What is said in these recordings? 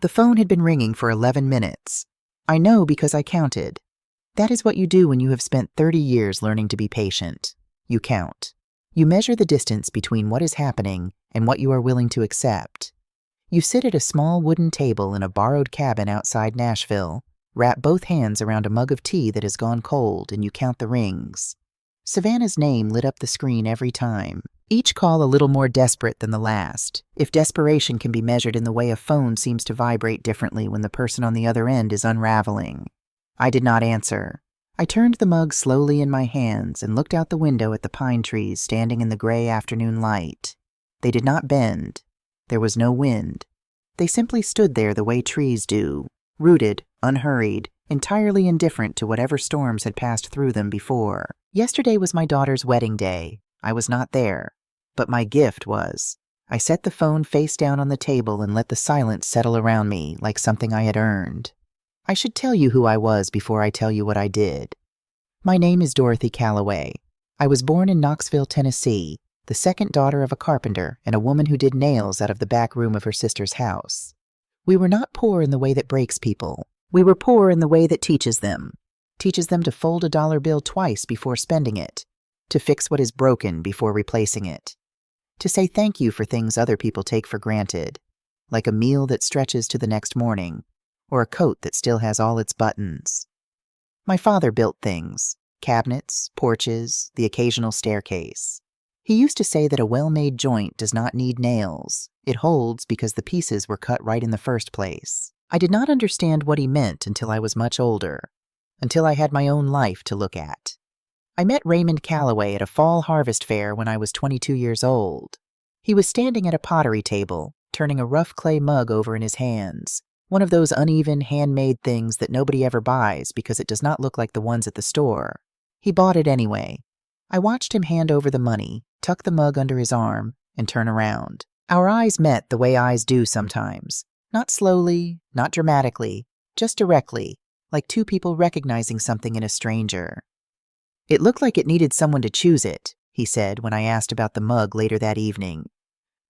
The phone had been ringing for 11 minutes. I know because I counted. That is what you do when you have spent 30 years learning to be patient. You count. You measure the distance between what is happening and what you are willing to accept. You sit at a small wooden table in a borrowed cabin outside Nashville, wrap both hands around a mug of tea that has gone cold, and you count the rings. Savannah's name lit up the screen every time, each call a little more desperate than the last, if desperation can be measured in the way a phone seems to vibrate differently when the person on the other end is unraveling. I did not answer. I turned the mug slowly in my hands and looked out the window at the pine trees standing in the gray afternoon light. They did not bend. There was no wind. They simply stood there the way trees do, rooted, unhurried, entirely indifferent to whatever storms had passed through them before. Yesterday was my daughter's wedding day. I was not there, but my gift was. I set the phone face down on the table and let the silence settle around me like something I had earned. I should tell you who I was before I tell you what I did. My name is Dorothy Calloway. I was born in Knoxville, Tennessee, the second daughter of a carpenter and a woman who did nails out of the back room of her sister's house. We were not poor in the way that breaks people. We were poor in the way that teaches them to fold a dollar bill twice before spending it, to fix what is broken before replacing it, to say thank you for things other people take for granted, like a meal that stretches to the next morning, or a coat that still has all its buttons. My father built things, cabinets, porches, the occasional staircase. He used to say that a well-made joint does not need nails. It holds because the pieces were cut right in the first place. I did not understand what he meant until I was much older, until I had my own life to look at. I met Raymond Calloway at a fall harvest fair when I was 22 years old. He was standing at a pottery table, turning a rough clay mug over in his hands, one of those uneven, handmade things that nobody ever buys because it does not look like the ones at the store. He bought it anyway. I watched him hand over the money, tuck the mug under his arm, and turn around. Our eyes met the way eyes do sometimes. Not slowly, not dramatically, just directly, like two people recognizing something in a stranger. It looked like it needed someone to choose it, he said when I asked about the mug later that evening.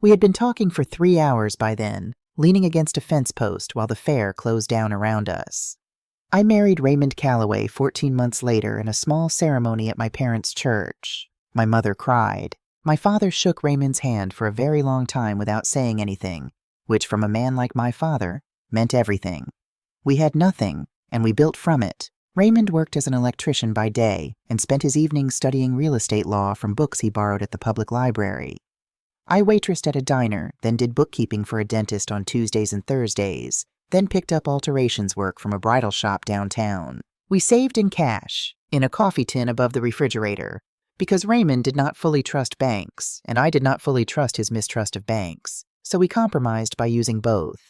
We had been talking for 3 hours by then, leaning against a fence post while the fair closed down around us. I married Raymond Calloway 14 months later in a small ceremony at my parents' church. My mother cried. My father shook Raymond's hand for a very long time without saying anything, which from a man like my father meant everything. We had nothing, and we built from it. Raymond worked as an electrician by day and spent his evenings studying real estate law from books he borrowed at the public library. I waitressed at a diner, then did bookkeeping for a dentist on Tuesdays and Thursdays, then picked up alterations work from a bridal shop downtown. We saved in cash, in a coffee tin above the refrigerator, because Raymond did not fully trust banks, and I did not fully trust his mistrust of banks, so we compromised by using both.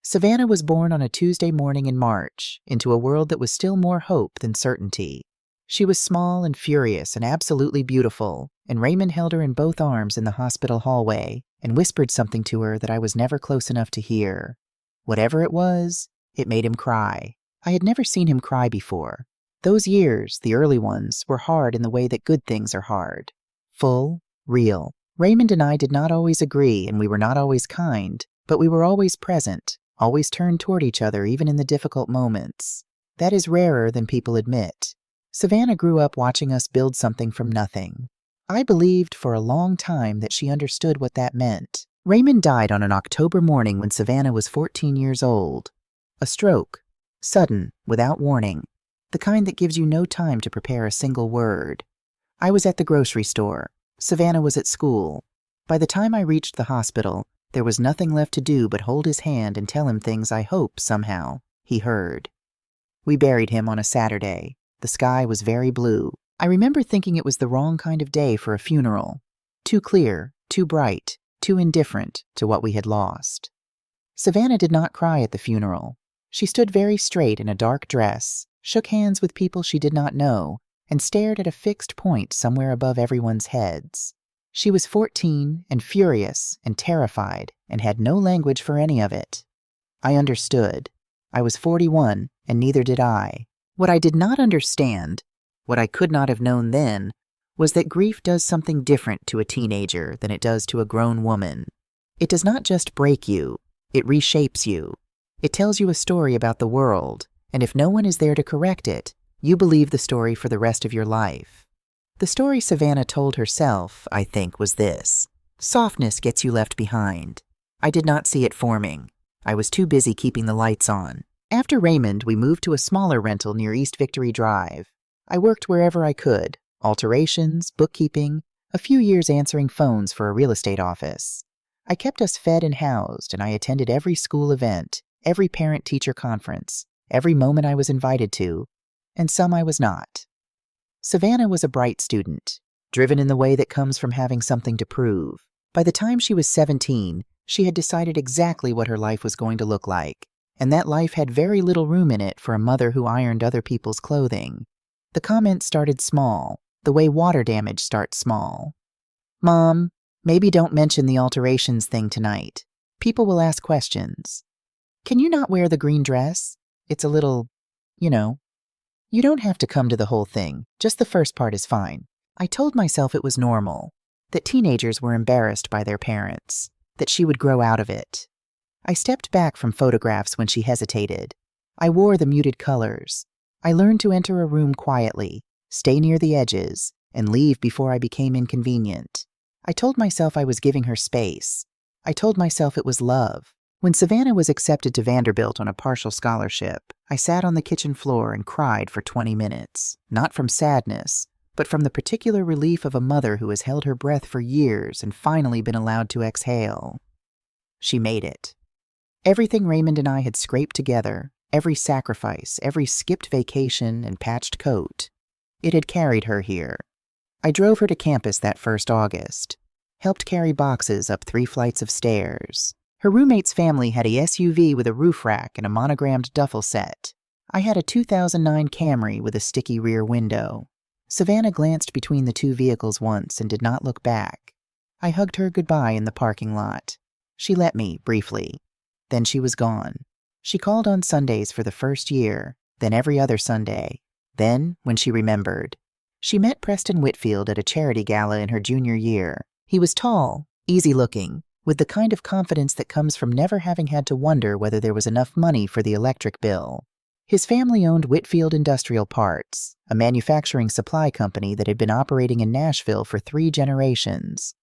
Savannah was born on a Tuesday morning in March, into a world that was still more hope than certainty. She was small and furious and absolutely beautiful, and Raymond held her in both arms in the hospital hallway and whispered something to her that I was never close enough to hear. Whatever it was, it made him cry. I had never seen him cry before. Those years, the early ones, were hard in the way that good things are hard. Full, real. Raymond and I did not always agree, and we were not always kind, but we were always present, always turned toward each other even in the difficult moments. That is rarer than people admit. Savannah grew up watching us build something from nothing. I believed for a long time that she understood what that meant. Raymond died on an October morning when Savannah was 14 years old. A stroke. Sudden, without warning. The kind that gives you no time to prepare a single word. I was at the grocery store. Savannah was at school. By the time I reached the hospital, there was nothing left to do but hold his hand and tell him things I hope, somehow, he heard. We buried him on a Saturday. The sky was very blue. I remember thinking it was the wrong kind of day for a funeral. Too clear, too bright, too indifferent to what we had lost. Savannah did not cry at the funeral. She stood very straight in a dark dress, shook hands with people she did not know, and stared at a fixed point somewhere above everyone's heads. She was 14 and furious and terrified and had no language for any of it. I understood. I was 41, and neither did I. What I did not understand, what I could not have known then, was that grief does something different to a teenager than it does to a grown woman. It does not just break you, it reshapes you. It tells you a story about the world, and if no one is there to correct it, you believe the story for the rest of your life. The story Savannah told herself, I think, was this: softness gets you left behind. I did not see it forming. I was too busy keeping the lights on. After Raymond, we moved to a smaller rental near East Victory Drive. I worked wherever I could: alterations, bookkeeping, a few years answering phones for a real estate office. I kept us fed and housed, and I attended every school event, every parent-teacher conference, every moment I was invited to, and some I was not. Savannah was a bright student, driven in the way that comes from having something to prove. By the time she was 17, she had decided exactly what her life was going to look like, and that life had very little room in it for a mother who ironed other people's clothing. The comments started small, the way water damage starts small. "Mom, maybe don't mention the alterations thing tonight. People will ask questions. Can you not wear the green dress? It's a little, you know." You don't have to come to the whole thing, just the first part is fine. I told myself it was normal, that teenagers were embarrassed by their parents, that she would grow out of it. I stepped back from photographs when she hesitated. I wore the muted colors. I learned to enter a room quietly, stay near the edges, and leave before I became inconvenient. I told myself I was giving her space. I told myself it was love. When Savannah was accepted to Vanderbilt on a partial scholarship, I sat on the kitchen floor and cried for 20 minutes, not from sadness, but from the particular relief of a mother who has held her breath for years and finally been allowed to exhale. She made it. Everything Raymond and I had scraped together, every sacrifice, every skipped vacation and patched coat, it had carried her here. I drove her to campus that first August, helped carry boxes up 3 flights of stairs. Her roommate's family had a SUV with a roof rack and a monogrammed duffel set. I had a 2009 Camry with a sticky rear window. Savannah glanced between the 2 vehicles once and did not look back. I hugged her goodbye in the parking lot. She let me, briefly. Then she was gone. She called on Sundays for the first year, then every other Sunday. Then, when she remembered, she met Preston Whitfield at a charity gala in her junior year. He was tall, easy-looking, with the kind of confidence that comes from never having had to wonder whether there was enough money for the electric bill. His family owned Whitfield Industrial Parts, a manufacturing supply company that had been operating in Nashville for 3 generations.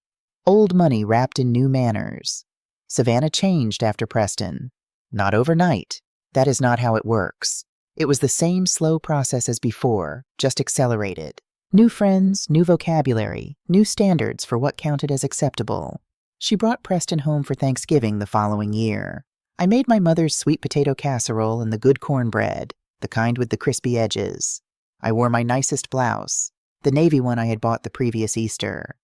Old money wrapped in new manners. Savannah changed after Preston. Not overnight. That is not how it works. It was the same slow process as before, just accelerated. New friends, new vocabulary, new standards for what counted as acceptable. She brought Preston home for Thanksgiving the following year. I made my mother's sweet potato casserole and the good cornbread, the kind with the crispy edges. I wore my nicest blouse, the navy one I had bought the previous Easter.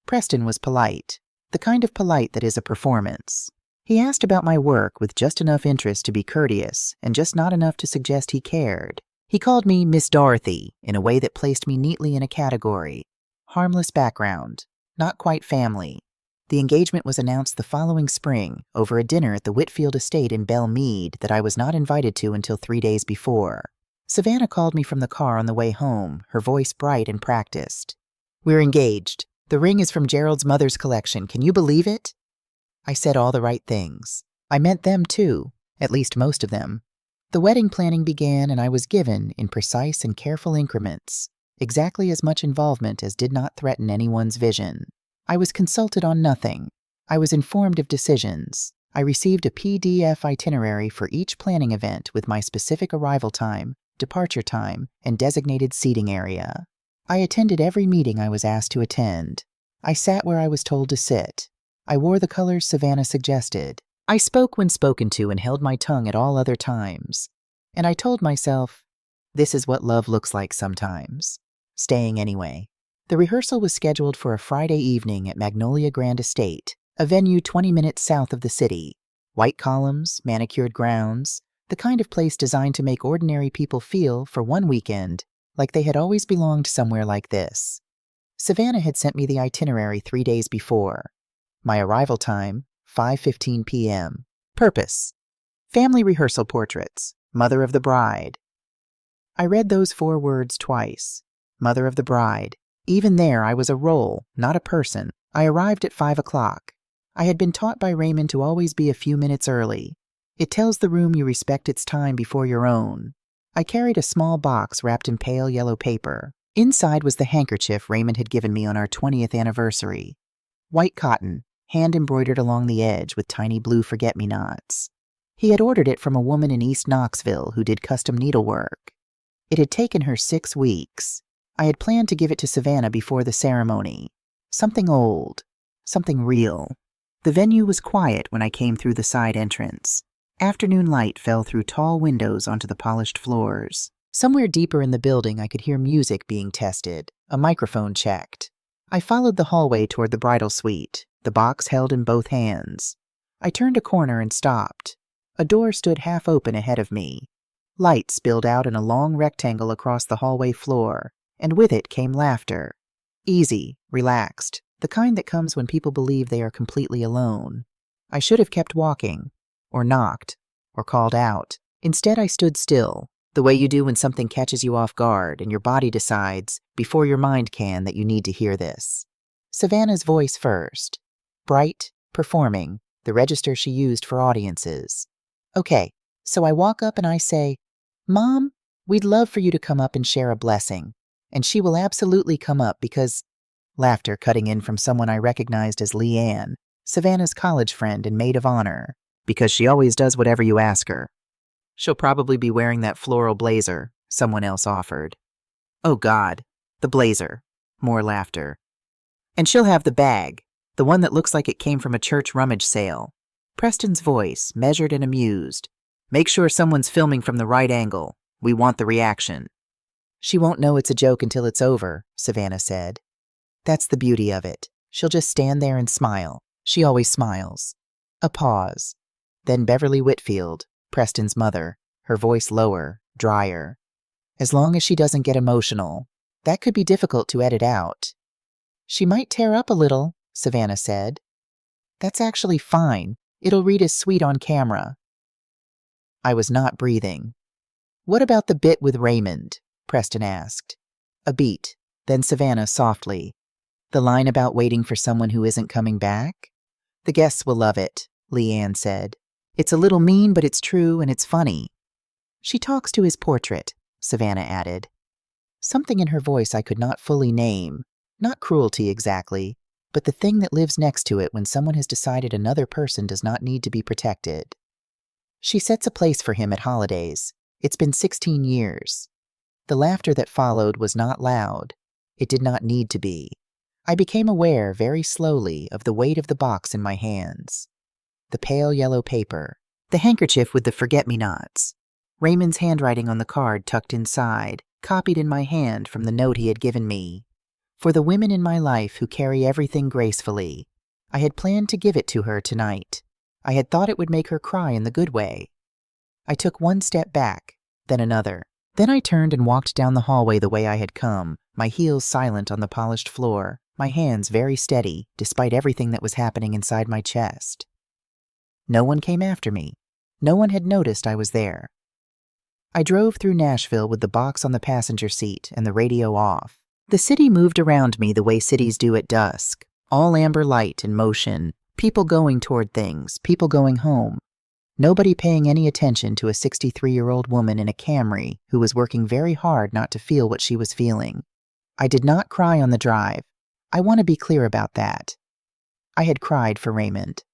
Preston was polite, the kind of polite that is a performance. He asked about my work with just enough interest to be courteous and just not enough to suggest he cared. He called me Miss Dorothy in a way that placed me neatly in a category. Harmless background, not quite family. The engagement was announced the following spring over a dinner at the Whitfield estate in Belle Meade that I was not invited to until 3 days before. Savannah called me from the car on the way home, her voice bright and practiced. "We're engaged. The ring is from Gerald's mother's collection. Can you believe it?" I said all the right things. I meant them too, at least most of them. The wedding planning began and I was given, in precise and careful increments, exactly as much involvement as did not threaten anyone's vision. I was consulted on nothing. I was informed of decisions. I received a PDF itinerary for each planning event with my specific arrival time, departure time, and designated seating area. I attended every meeting I was asked to attend. I sat where I was told to sit. I wore the colors Savannah suggested. I spoke when spoken to and held my tongue at all other times. And I told myself, this is what love looks like sometimes. Staying anyway. The rehearsal was scheduled for a Friday evening at Magnolia Grand Estate, a venue 20 minutes south of the city. White columns, manicured grounds, the kind of place designed to make ordinary people feel, for one weekend, like they had always belonged somewhere like this. Savannah had sent me the itinerary 3 days before. My arrival time, 5:15 p.m. Purpose: family rehearsal portraits, mother of the bride. I read those 4 words twice. Mother of the bride. Even there, I was a role, not a person. I arrived at 5 o'clock. I had been taught by Raymond to always be a few minutes early. It tells the room you respect its time before your own. I carried a small box wrapped in pale yellow paper. Inside was the handkerchief Raymond had given me on our 20th anniversary. White cotton, hand-embroidered along the edge with tiny blue forget-me-nots. He had ordered it from a woman in East Knoxville who did custom needlework. It had taken her 6 weeks. I had planned to give it to Savannah before the ceremony. Something old. Something real. The venue was quiet when I came through the side entrance. Afternoon light fell through tall windows onto the polished floors. Somewhere deeper in the building I could hear music being tested, a microphone checked. I followed the hallway toward the bridal suite, the box held in both hands. I turned a corner and stopped. A door stood half open ahead of me. Light spilled out in a long rectangle across the hallway floor, and with it came laughter. Easy, relaxed, the kind that comes when people believe they are completely alone. I should have kept walking, or knocked, or called out. Instead, I stood still, the way you do when something catches you off guard and your body decides, before your mind can, that you need to hear this. Savannah's voice first. Bright, performing, the register she used for audiences. Okay, so I walk up and I say, "Mom, we'd love for you to come up and share a blessing." And she will absolutely come up because... Laughter cutting in from someone I recognized as Leanne, Savannah's college friend and maid of honor, because she always does whatever you ask her. She'll probably be wearing that floral blazer, someone else offered. Oh God, the blazer. More laughter. And she'll have the bag, the one that looks like it came from a church rummage sale. Preston's voice, measured and amused. Make sure someone's filming from the right angle. We want the reaction. She won't know it's a joke until it's over, Savannah said. That's the beauty of it. She'll just stand there and smile. She always smiles. A pause. Then Beverly Whitfield, Preston's mother, her voice lower, drier. As long as she doesn't get emotional. That could be difficult to edit out. She might tear up a little, Savannah said. That's actually fine. It'll read as sweet on camera. I was not breathing. What about the bit with Raymond? Preston asked. A beat, then Savannah softly. The line about waiting for someone who isn't coming back? The guests will love it, Leanne said. It's a little mean, but it's true and it's funny. She talks to his portrait, Savannah added. Something in her voice I could not fully name. Not cruelty exactly, but the thing that lives next to it when someone has decided another person does not need to be protected. She sets a place for him at holidays. It's been 16 years. The laughter that followed was not loud. It did not need to be. I became aware, very slowly, of the weight of the box in my hands. The pale yellow paper. The handkerchief with the forget-me-nots. Raymond's handwriting on the card tucked inside, copied in my hand from the note he had given me. For the women in my life who carry everything gracefully. I had planned to give it to her tonight. I had thought it would make her cry in the good way. I took one step back, then another. Then I turned and walked down the hallway the way I had come, my heels silent on the polished floor, my hands very steady, despite everything that was happening inside my chest. No one came after me. No one had noticed I was there. I drove through Nashville with the box on the passenger seat and the radio off. The city moved around me the way cities do at dusk, all amber light and motion, people going toward things, people going home. Nobody paying any attention to a 63-year-old woman in a Camry who was working very hard not to feel what she was feeling. I did not cry on the drive. I want to be clear about that. I had cried for Raymond.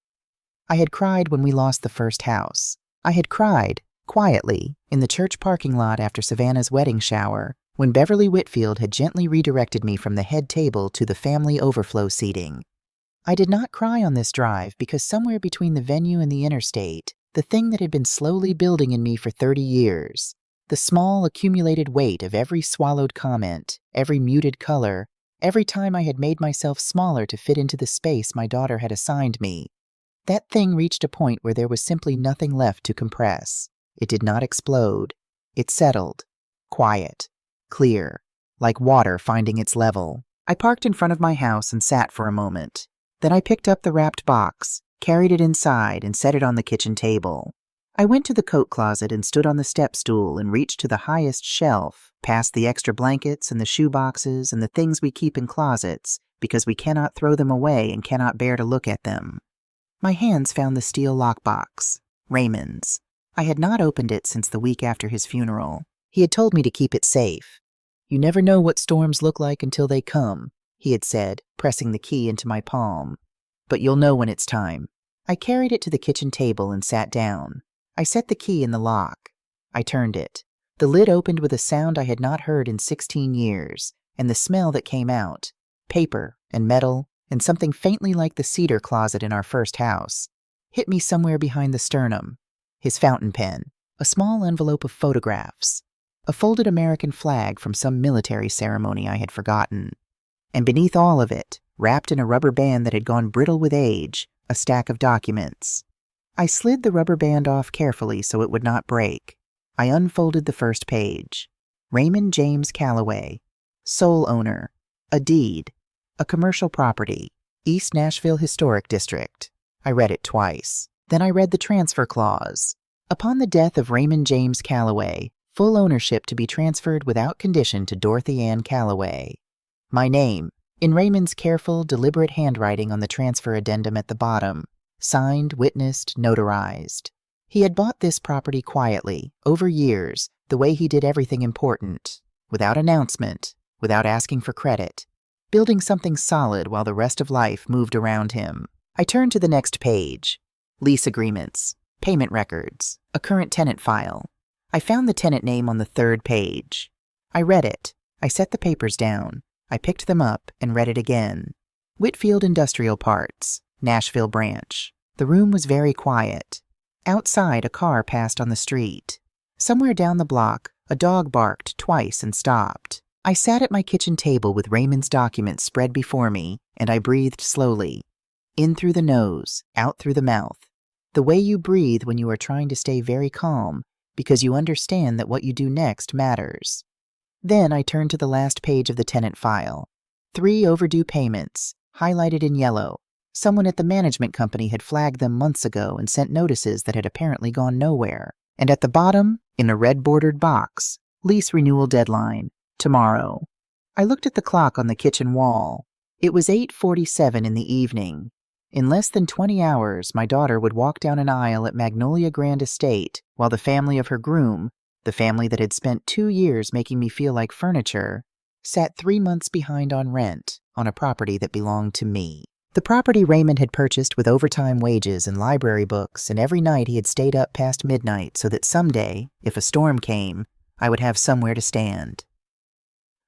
I had cried when we lost the first house. I had cried, quietly, in the church parking lot after Savannah's wedding shower, when Beverly Whitfield had gently redirected me from the head table to the family overflow seating. I did not cry on this drive because somewhere between the venue and the interstate, the thing that had been slowly building in me for 30 years, the small accumulated weight of every swallowed comment, every muted color, every time I had made myself smaller to fit into the space my daughter had assigned me. That thing reached a point where there was simply nothing left to compress. It did not explode. It settled. Quiet. Clear. Like water finding its level. I parked in front of my house and sat for a moment. Then I picked up the wrapped box, carried it inside, and set it on the kitchen table. I went to the coat closet and stood on the step stool and reached to the highest shelf, past the extra blankets and the shoe boxes and the things we keep in closets because we cannot throw them away and cannot bear to look at them. My hands found the steel lockbox. Raymond's. I had not opened it since the week after his funeral. He had told me to keep it safe. "You never know what storms look like until they come," he had said, pressing the key into my palm. "But you'll know when it's time." I carried it to the kitchen table and sat down. I set the key in the lock. I turned it. The lid opened with a sound I had not heard in 16 years, and the smell that came out, paper and metal and something faintly like the cedar closet in our first house, hit me somewhere behind the sternum. His fountain pen, a small envelope of photographs, a folded American flag from some military ceremony I had forgotten, and beneath all of it, wrapped in a rubber band that had gone brittle with age, a stack of documents. I slid the rubber band off carefully so it would not break. I unfolded the first page. Raymond James Calloway, sole owner, a deed, a commercial property, East Nashville Historic District. I read it twice. Then I read the transfer clause. Upon the death of Raymond James Calloway, full ownership to be transferred without condition to Dorothy Ann Calloway. My name, in Raymond's careful, deliberate handwriting on the transfer addendum at the bottom, signed, witnessed, notarized. He had bought this property quietly, over years, the way he did everything important, without announcement, without asking for credit, building something solid while the rest of life moved around him. I turned to the next page. Lease agreements, payment records, a current tenant file. I found the tenant name on the third page. I read it. I set the papers down. I picked them up and read it again. Whitfield Industrial Parts, Nashville branch. The room was very quiet. Outside, a car passed on the street. Somewhere down the block, a dog barked twice and stopped. I sat at my kitchen table with Raymond's documents spread before me, and I breathed slowly. In through the nose, out through the mouth. The way you breathe when you are trying to stay very calm, because you understand that what you do next matters. Then I turned to the last page of the tenant file. 3 overdue payments, highlighted in yellow. Someone at the management company had flagged them months ago and sent notices that had apparently gone nowhere. And at the bottom, in a red-bordered box, lease renewal deadline, tomorrow. I looked at the clock on the kitchen wall. It was 8:47 in the evening. In less than 20 hours, my daughter would walk down an aisle at Magnolia Grand Estate, while the family of her groom, the family that had spent 2 years making me feel like furniture, sat 3 months behind on rent on a property that belonged to me. The property Raymond had purchased with overtime wages and library books, and every night he had stayed up past midnight so that someday, if a storm came, I would have somewhere to stand.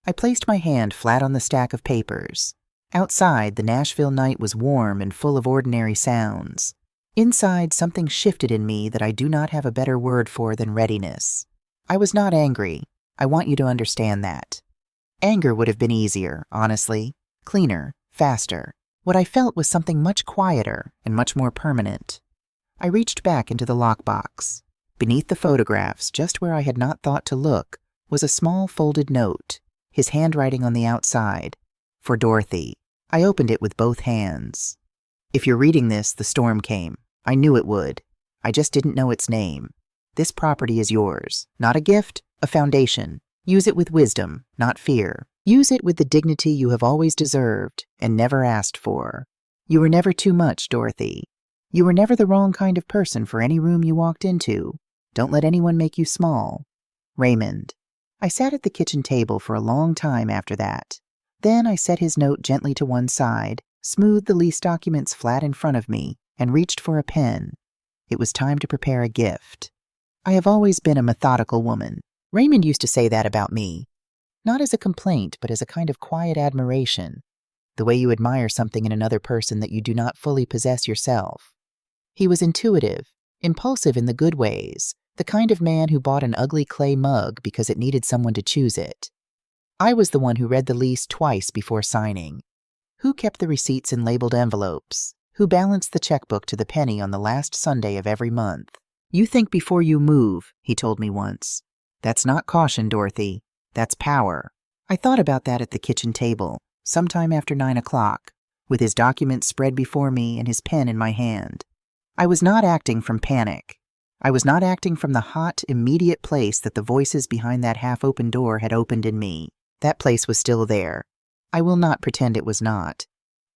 I placed my hand flat on the stack of papers. Outside, the Nashville night was warm and full of ordinary sounds. Inside, something shifted in me that I do not have a better word for than readiness. I was not angry. I want you to understand that. Anger would have been easier, honestly, cleaner, faster. What I felt was something much quieter and much more permanent. I reached back into the lockbox. Beneath the photographs, just where I had not thought to look, was a small folded note, his handwriting on the outside. For Dorothy. I opened it with both hands. If you're reading this, the storm came. I knew it would. I just didn't know its name. This property is yours. Not a gift, a foundation. Use it with wisdom, not fear. Use it with the dignity you have always deserved and never asked for. You were never too much, Dorothy. You were never the wrong kind of person for any room you walked into. Don't let anyone make you small. Raymond. I sat at the kitchen table for a long time after that. Then I set his note gently to one side, smoothed the lease documents flat in front of me, and reached for a pen. It was time to prepare a gift. I have always been a methodical woman. Raymond used to say that about me. Not as a complaint, but as a kind of quiet admiration. The way you admire something in another person that you do not fully possess yourself. He was intuitive, impulsive in the good ways, the kind of man who bought an ugly clay mug because it needed someone to choose it. I was the one who read the lease twice before signing. Who kept the receipts in labeled envelopes? Who balanced the checkbook to the penny on the last Sunday of every month? You think before you move, he told me once. That's not caution, Dorothy. That's power. I thought about that at the kitchen table, sometime after 9 o'clock, with his documents spread before me and his pen in my hand. I was not acting from panic. I was not acting from the hot, immediate place that the voices behind that half-open door had opened in me. That place was still there. I will not pretend it was not.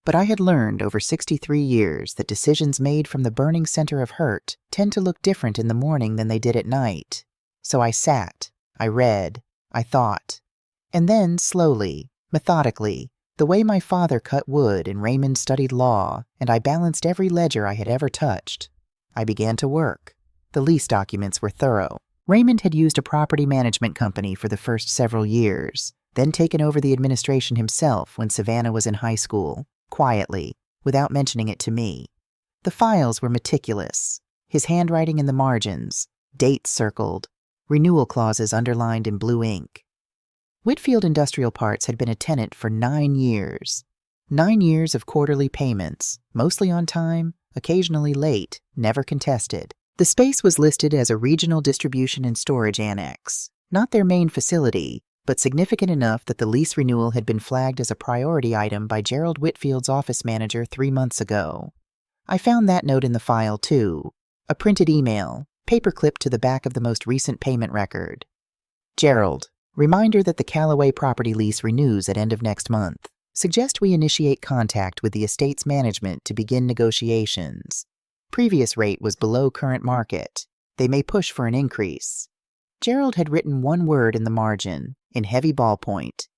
But I had learned over 63 years that decisions made from the burning center of hurt tend to look different in the morning than they did at night. So I sat, I read, I thought. And then, slowly, methodically, the way my father cut wood and Raymond studied law, and I balanced every ledger I had ever touched, I began to work. The lease documents were thorough. Raymond had used a property management company for the first several years, then taken over the administration himself when Savannah was in high school, quietly, without mentioning it to me. The files were meticulous, his handwriting in the margins, dates circled, renewal clauses underlined in blue ink. Whitfield Industrial Parts had been a tenant for 9 years. 9 years of quarterly payments, mostly on time, occasionally late, never contested. The space was listed as a regional distribution and storage annex, not their main facility, but significant enough that the lease renewal had been flagged as a priority item by Gerald Whitfield's office manager 3 months ago. I found that note in the file, too. A printed email, paperclipped to the back of the most recent payment record. Gerald, reminder that the Callaway property lease renews at end of next month. Suggest we initiate contact with the estate's management to begin negotiations. Previous rate was below current market. They may push for an increase. Gerald had written one word in the margin, in heavy ballpoint.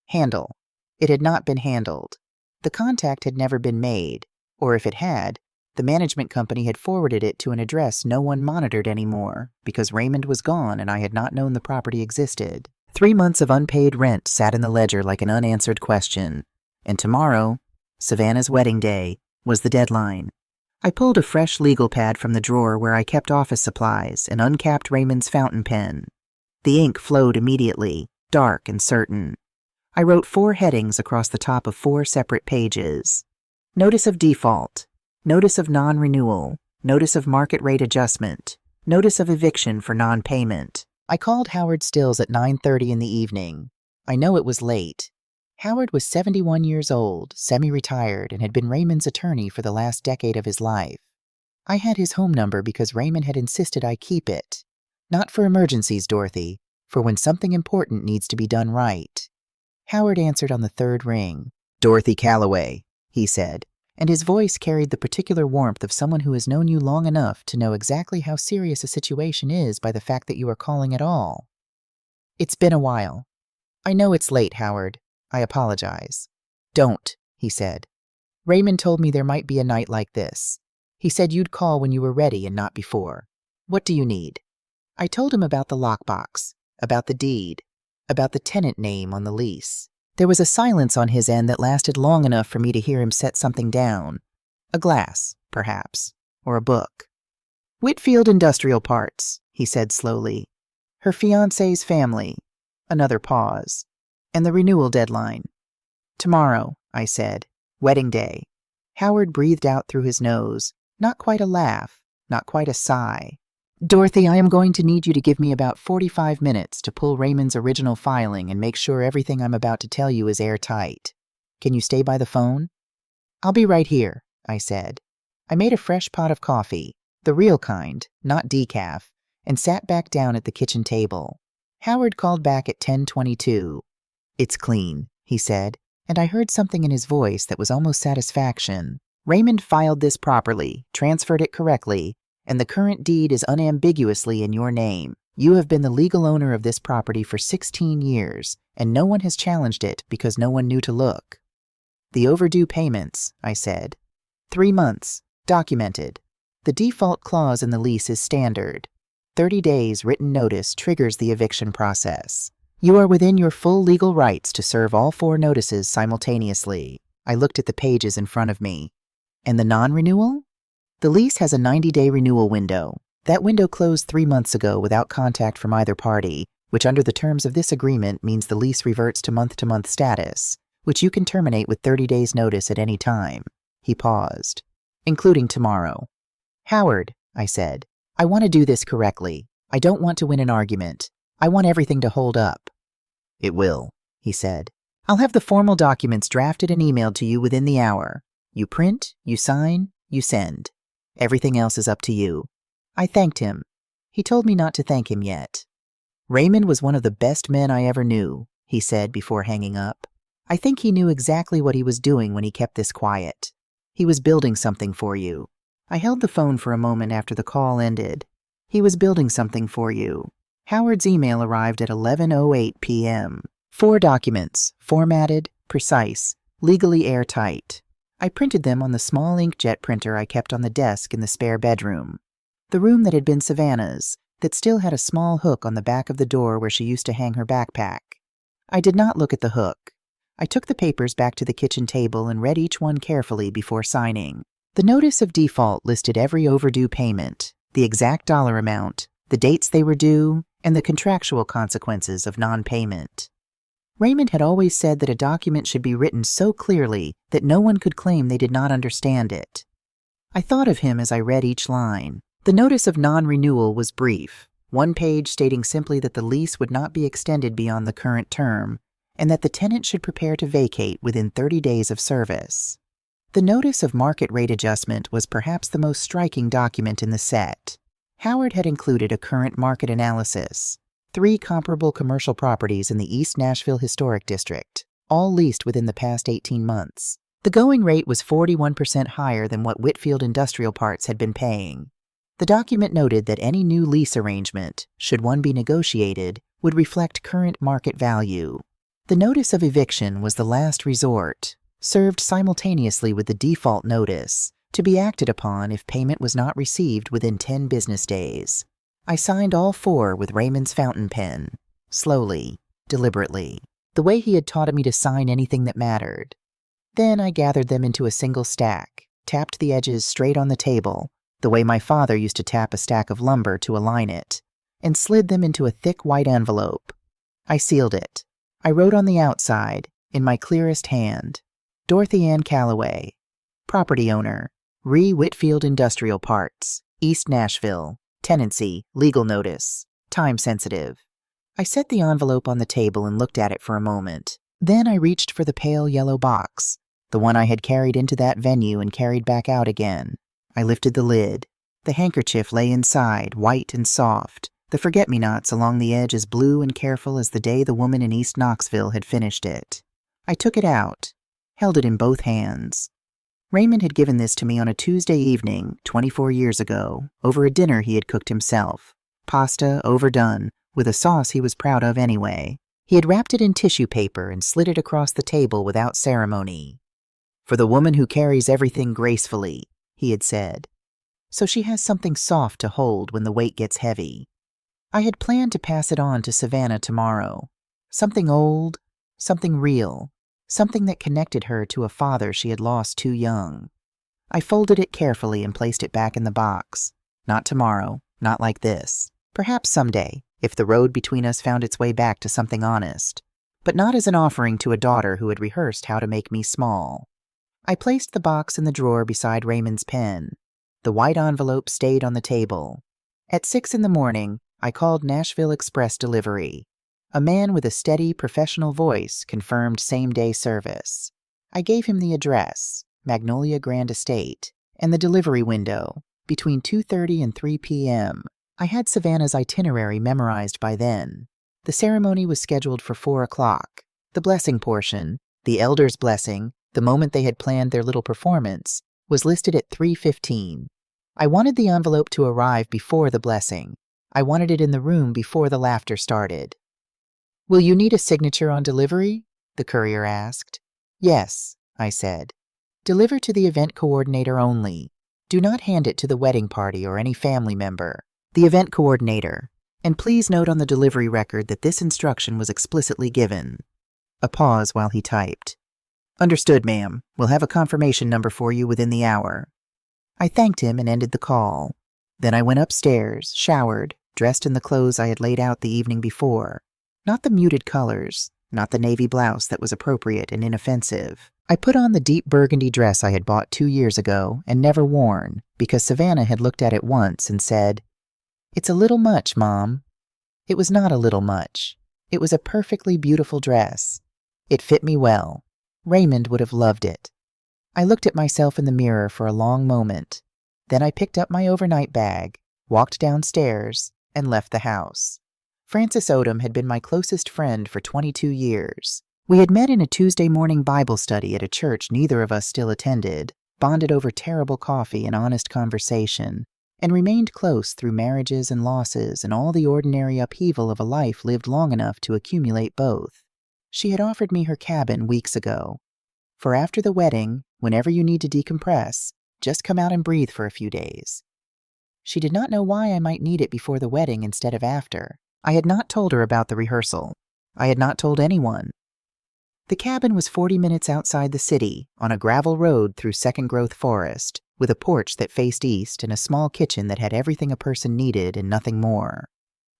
Handle. It had not been handled. The contact had never been made, or if it had, the management company had forwarded it to an address no one monitored anymore, because Raymond was gone and I had not known the property existed. 3 months of unpaid rent sat in the ledger like an unanswered question. And tomorrow, Savannah's wedding day, was the deadline. I pulled a fresh legal pad from the drawer where I kept office supplies and uncapped Raymond's fountain pen. The ink flowed immediately, dark and certain. I wrote 4 headings across the top of 4 separate pages. Notice of default, notice of non-renewal, notice of market rate adjustment, notice of eviction for non-payment. I called Howard Stills at 9:30 in the evening. I know it was late. Howard was 71 years old, semi-retired, and had been Raymond's attorney for the last decade of his life. I had his home number because Raymond had insisted I keep it. Not for emergencies, Dorothy, for when something important needs to be done right. Howard answered on the 3rd ring. "Dorothy Callaway," he said, and his voice carried the particular warmth of someone who has known you long enough to know exactly how serious a situation is by the fact that you are calling at all. "It's been a while. I know it's late, Howard. I apologize." "Don't," he said. "Raymond told me there might be a night like this. He said you'd call when you were ready and not before. What do you need?" I told him about the lockbox, about the deed, about the tenant name on the lease. There was a silence on his end that lasted long enough for me to hear him set something down. A glass, perhaps, or a book. "Whitfield Industrial Parts," he said slowly. "Her fiancé's family." Another pause. "And the renewal deadline." "Tomorrow," I said. "Wedding day." Howard breathed out through his nose. Not quite a laugh, not quite a sigh. "Dorothy, I am going to need you to give me about 45 minutes to pull Raymond's original filing and make sure everything I'm about to tell you is airtight. Can you stay by the phone?" "I'll be right here," I said. I made a fresh pot of coffee, the real kind, not decaf, and sat back down at the kitchen table. Howard called back at 10:22. "It's clean," he said, and I heard something in his voice that was almost satisfaction. "Raymond filed this properly, transferred it correctly, and the current deed is unambiguously in your name. You have been the legal owner of this property for 16 years, and no one has challenged it because no one knew to look." "The overdue payments," I said. 3 months, documented. The default clause in the lease is standard. 30 days written notice triggers the eviction process. You are within your full legal rights to serve all 4 notices simultaneously. I looked at the pages in front of me. "And the non-renewal?" "The lease has a 90-day renewal window. That window closed 3 months ago without contact from either party, which under the terms of this agreement means the lease reverts to month-to-month status, which you can terminate with 30 days' notice at any time." He paused. "Including tomorrow." "Howard," I said, "I want to do this correctly. I don't want to win an argument. I want everything to hold up." "It will," he said. "I'll have the formal documents drafted and emailed to you within the hour. You print, you sign, you send. Everything else is up to you." I thanked him. He told me not to thank him yet. "Raymond was one of the best men I ever knew," he said before hanging up. I think he knew exactly what he was doing when he kept this quiet. He was building something for you. I held the phone for a moment after the call ended. He was building something for you. Howard's email arrived at 11:08 p.m. 4 documents, formatted, precise, legally airtight. I printed them on the small inkjet printer I kept on the desk in the spare bedroom. The room that had been Savannah's, that still had a small hook on the back of the door where she used to hang her backpack. I did not look at the hook. I took the papers back to the kitchen table and read each one carefully before signing. The notice of default listed every overdue payment, the exact dollar amount, the dates they were due, and the contractual consequences of non-payment. Raymond had always said that a document should be written so clearly that no one could claim they did not understand it. I thought of him as I read each line. The notice of non-renewal was brief, one page stating simply that the lease would not be extended beyond the current term, and that the tenant should prepare to vacate within 30 days of service. The notice of market rate adjustment was perhaps the most striking document in the set. Howard had included a current market analysis, 3 comparable commercial properties in the East Nashville Historic District, all leased within the past 18 months. The going rate was 41% higher than what Whitfield Industrial Parts had been paying. The document noted that any new lease arrangement, should one be negotiated, would reflect current market value. The notice of eviction was the last resort, served simultaneously with the default notice, to be acted upon if payment was not received within 10 business days. I signed all 4 with Raymond's fountain pen, slowly, deliberately, the way he had taught me to sign anything that mattered. Then I gathered them into a single stack, tapped the edges straight on the table, the way my father used to tap a stack of lumber to align it, and slid them into a thick white envelope. I sealed it. I wrote on the outside, in my clearest hand, Dorothy Ann Calloway, property owner, Whitfield Industrial Parts, East Nashville, tenancy, legal notice, time sensitive. I set the envelope on the table and looked at it for a moment. Then I reached for the pale yellow box, the one I had carried into that venue and carried back out again. I lifted the lid. The handkerchief lay inside, white and soft, the forget-me-nots along the edge as blue and careful as the day the woman in East Knoxville had finished it. I took it out, held it in both hands. Raymond had given this to me on a Tuesday evening, 24 years ago, over a dinner he had cooked himself. Pasta, overdone, with a sauce he was proud of anyway. He had wrapped it in tissue paper and slid it across the table without ceremony. "For the woman who carries everything gracefully," he had said. "So she has something soft to hold when the weight gets heavy." I had planned to pass it on to Savannah tomorrow. Something old, something real, something that connected her to a father she had lost too young. I folded it carefully and placed it back in the box. Not tomorrow, not like this. Perhaps someday, if the road between us found its way back to something honest, but not as an offering to a daughter who had rehearsed how to make me small. I placed the box in the drawer beside Raymond's pen. The white envelope stayed on the table. At 6 in the morning, I called Nashville Express Delivery. A man with a steady, professional voice confirmed same-day service. I gave him the address, Magnolia Grand Estate, and the delivery window, between 2:30 and 3 p.m. I had Savannah's itinerary memorized by then. The ceremony was scheduled for 4 o'clock. The blessing portion, the elder's blessing, the moment they had planned their little performance, was listed at 3:15. I wanted the envelope to arrive before the blessing. I wanted it in the room before the laughter started. "Will you need a signature on delivery?" the courier asked. "Yes," I said. "Deliver to the event coordinator only. Do not hand it to the wedding party or any family member. The event coordinator. And please note on the delivery record that this instruction was explicitly given." A pause while he typed. "Understood, ma'am. We'll have a confirmation number for you within the hour." I thanked him and ended the call. Then I went upstairs, showered, dressed in the clothes I had laid out the evening before. Not the muted colors, not the navy blouse that was appropriate and inoffensive. I put on the deep burgundy dress I had bought 2 years ago and never worn, because Savannah had looked at it once and said, "It's a little much, Mom." It was not a little much. It was a perfectly beautiful dress. It fit me well. Raymond would have loved it. I looked at myself in the mirror for a long moment. Then I picked up my overnight bag, walked downstairs, and left the house. Frances Odom had been my closest friend for 22 years. We had met in a Tuesday morning Bible study at a church neither of us still attended, bonded over terrible coffee and honest conversation, and remained close through marriages and losses and all the ordinary upheaval of a life lived long enough to accumulate both. She had offered me her cabin weeks ago. For after the wedding, whenever you need to decompress, just come out and breathe for a few days. She did not know why I might need it before the wedding instead of after. I had not told her about the rehearsal. I had not told anyone. The cabin was 40 minutes outside the city, on a gravel road through second-growth forest, with a porch that faced east and a small kitchen that had everything a person needed and nothing more.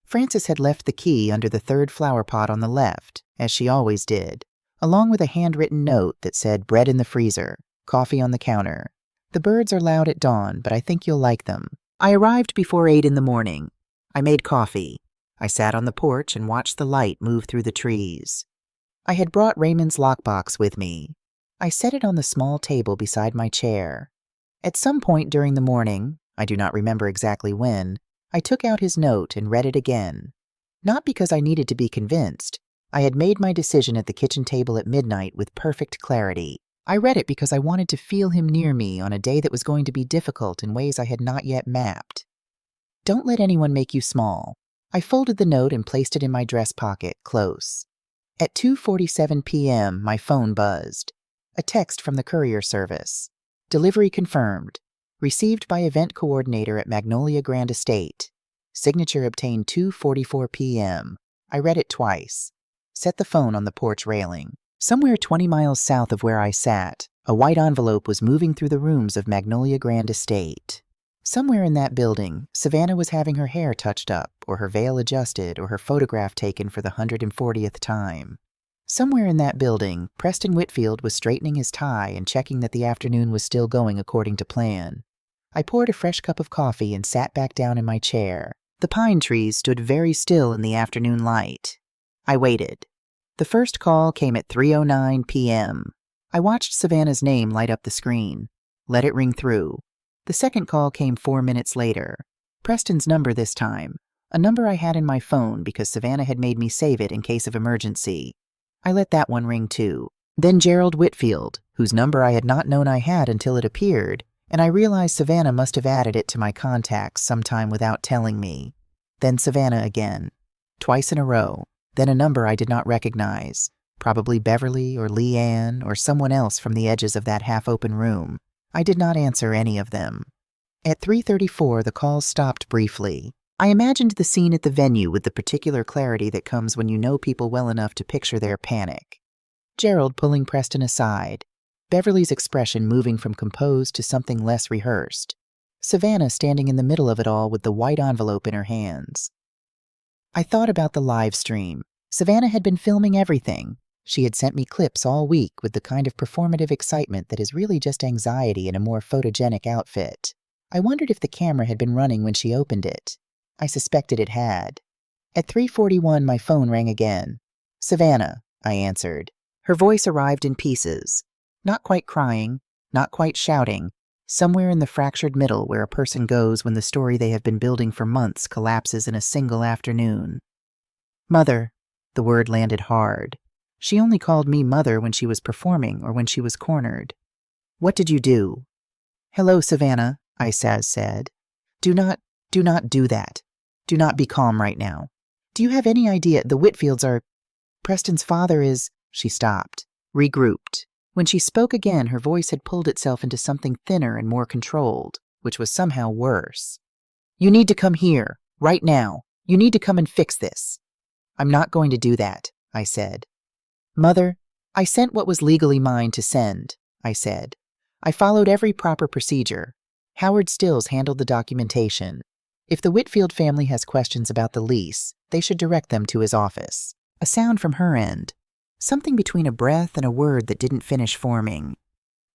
Frances had left the key under the third flower pot on the left, as she always did, along with a handwritten note that said bread in the freezer, coffee on the counter. The birds are loud at dawn, but I think you'll like them. I arrived before 8 in the morning. I made coffee. I sat on the porch and watched the light move through the trees. I had brought Raymond's lockbox with me. I set it on the small table beside my chair. At some point during the morning, I do not remember exactly when, I took out his note and read it again. Not because I needed to be convinced. I had made my decision at the kitchen table at midnight with perfect clarity. I read it because I wanted to feel him near me on a day that was going to be difficult in ways I had not yet mapped. Don't let anyone make you small. I folded the note and placed it in my dress pocket, close. At 2:47 p.m., my phone buzzed. A text from the courier service. Delivery confirmed. Received by event coordinator at Magnolia Grand Estate. Signature obtained 2:44 p.m. I read it twice. Set the phone on the porch railing. Somewhere 20 miles south of where I sat, a white envelope was moving through the rooms of Magnolia Grand Estate. Somewhere in that building, Savannah was having her hair touched up, or her veil adjusted, or her photograph taken for the 140th time. Somewhere in that building, Preston Whitfield was straightening his tie and checking that the afternoon was still going according to plan. I poured a fresh cup of coffee and sat back down in my chair. The pine trees stood very still in the afternoon light. I waited. The first call came at 3:09 p.m. I watched Savannah's name light up the screen. Let it ring through. The second call came 4 minutes later. Preston's number this time, a number I had in my phone because Savannah had made me save it in case of emergency. I let that one ring too. Then Gerald Whitfield, whose number I had not known I had until it appeared, and I realized Savannah must have added it to my contacts sometime without telling me. Then Savannah again. Twice in a row. Then a number I did not recognize. Probably Beverly or Leanne or someone else from the edges of that half-open room. I did not answer any of them. At 3:34, the calls stopped briefly. I imagined the scene at the venue with the particular clarity that comes when you know people well enough to picture their panic. Gerald pulling Preston aside. Beverly's expression moving from composed to something less rehearsed. Savannah standing in the middle of it all with the white envelope in her hands. I thought about the live stream. Savannah had been filming everything. She had sent me clips all week with the kind of performative excitement that is really just anxiety in a more photogenic outfit. I wondered if the camera had been running when she opened it. I suspected it had. At 3:41, my phone rang again. Savannah, I answered. Her voice arrived in pieces. Not quite crying, not quite shouting, somewhere in the fractured middle where a person goes when the story they have been building for months collapses in a single afternoon. Mother, the word landed hard. She only called me mother when she was performing or when she was cornered. What did you do? Hello, Savannah, I said. Do not do that. Do not be calm right now. Do you have any idea the Whitfields are... Preston's father is... She stopped, regrouped. When she spoke again, her voice had pulled itself into something thinner and more controlled, which was somehow worse. You need to come here, right now. You need to come and fix this. I'm not going to do that, I said. Mother, I sent what was legally mine to send, I said. I followed every proper procedure. Howard Stills handled the documentation. If the Whitfield family has questions about the lease, they should direct them to his office. A sound from her end. Something between a breath and a word that didn't finish forming.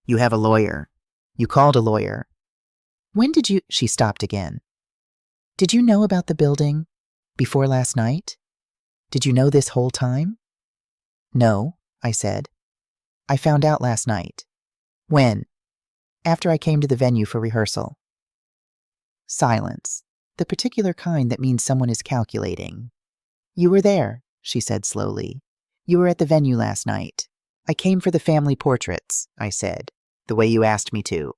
You have a lawyer. You called a lawyer. When did you... She stopped again. Did you know about the building? Before last night? Did you know this whole time? No, I said. I found out last night. When? After I came to the venue for rehearsal. Silence. The particular kind that means someone is calculating. You were there, she said slowly. You were at the venue last night. I came for the family portraits, I said, the way you asked me to.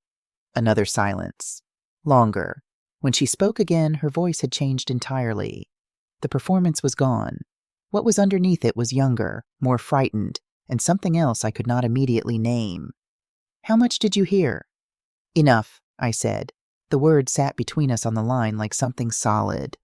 Another silence. Longer. When she spoke again, her voice had changed entirely. The performance was gone. What was underneath it was younger, more frightened, and something else I could not immediately name. How much did you hear? Enough, I said. The word sat between us on the line like something solid.